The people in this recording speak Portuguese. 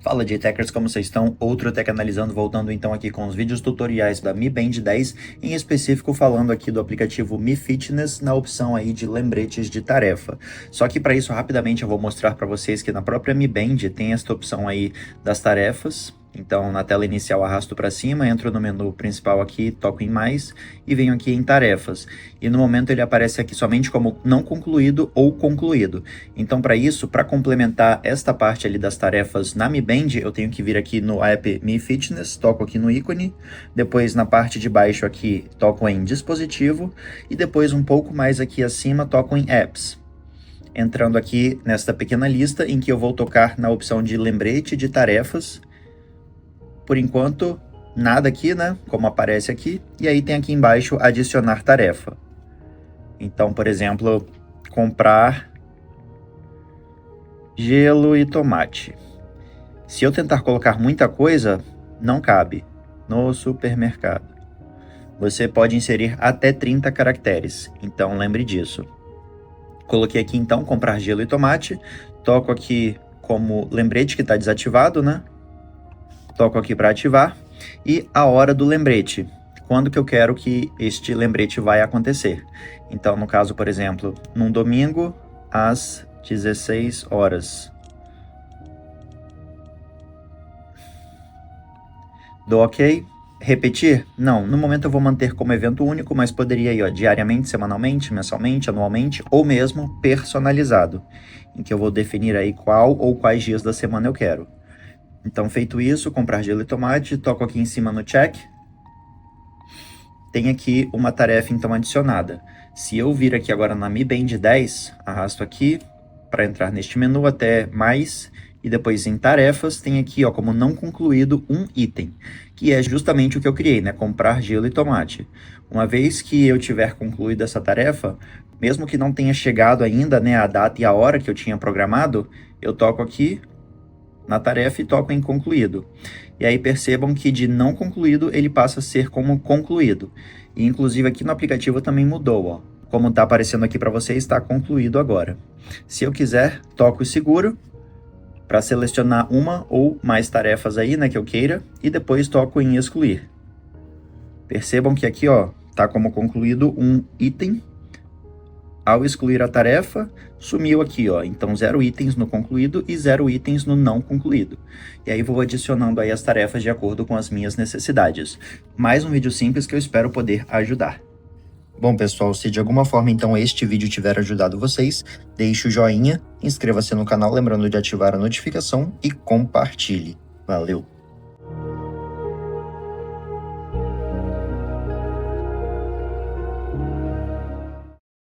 Fala J-Techers, como vocês estão? Outro Tech Analisando, voltando então aqui com os vídeos tutoriais da Mi Band 10, em específico falando aqui do aplicativo Mi Fitness na opção aí de lembretes de tarefa. Só que para isso, rapidamente eu vou mostrar para vocês que na própria Mi Band tem esta opção aí das tarefas. Então, na tela inicial, arrasto para cima, entro no menu principal aqui, toco em mais e venho aqui em tarefas. E no momento ele aparece aqui somente como não concluído ou concluído. Então, para isso, para complementar esta parte ali das tarefas na Mi Band, eu tenho que vir aqui no app Mi Fitness, toco aqui no ícone, depois na parte de baixo aqui, toco em dispositivo e depois um pouco mais aqui acima, toco em apps. Entrando aqui nesta pequena lista em que eu vou tocar na opção de lembrete de tarefas. Por enquanto, nada aqui, né? Como aparece aqui. E aí tem aqui embaixo, adicionar tarefa. Então, por exemplo, comprar gelo e tomate. Se eu tentar colocar muita coisa, não cabe no supermercado. Você pode inserir até 30 caracteres, então lembre disso. Coloquei aqui então, comprar gelo e tomate. Toco aqui como lembrete que está desativado, né? Toco aqui para ativar e a hora do lembrete, quando que eu quero que este lembrete vai acontecer. Então, no caso, por exemplo, num domingo às 16 horas. Dou OK. Repetir? Não, no momento eu vou manter como evento único, mas poderia ir diariamente, semanalmente, mensalmente, anualmente ou mesmo personalizado, em que eu vou definir aí qual ou quais dias da semana eu quero. Então, feito isso, comprar gelo e tomate, toco aqui em cima no check. Tem aqui uma tarefa, então, adicionada. Se eu vir aqui agora na Mi Band 10, arrasto aqui para entrar neste menu até mais, e depois em tarefas, tem aqui, ó, como não concluído, um item, que é justamente o que eu criei, né? Comprar gelo e tomate. Uma vez que eu tiver concluído essa tarefa, mesmo que não tenha chegado ainda, né, a data e a hora que eu tinha programado, eu toco aqui na tarefa e toco em concluído. E aí percebam que de não concluído ele passa a ser como concluído. E inclusive aqui no aplicativo também mudou, ó. Como está aparecendo aqui para vocês, está concluído agora. Se eu quiser, toco seguro para selecionar uma ou mais tarefas aí, né, que eu queira, e depois toco em excluir. Percebam que aqui, ó, tá como concluído um item. Ao excluir a tarefa, sumiu aqui, ó. Então, 0 itens no concluído e 0 itens no não concluído. E aí vou adicionando aí as tarefas de acordo com as minhas necessidades. Mais um vídeo simples que eu espero poder ajudar. Bom, pessoal, se de alguma forma então este vídeo tiver ajudado vocês, deixe o joinha, inscreva-se no canal lembrando de ativar a notificação e compartilhe. Valeu!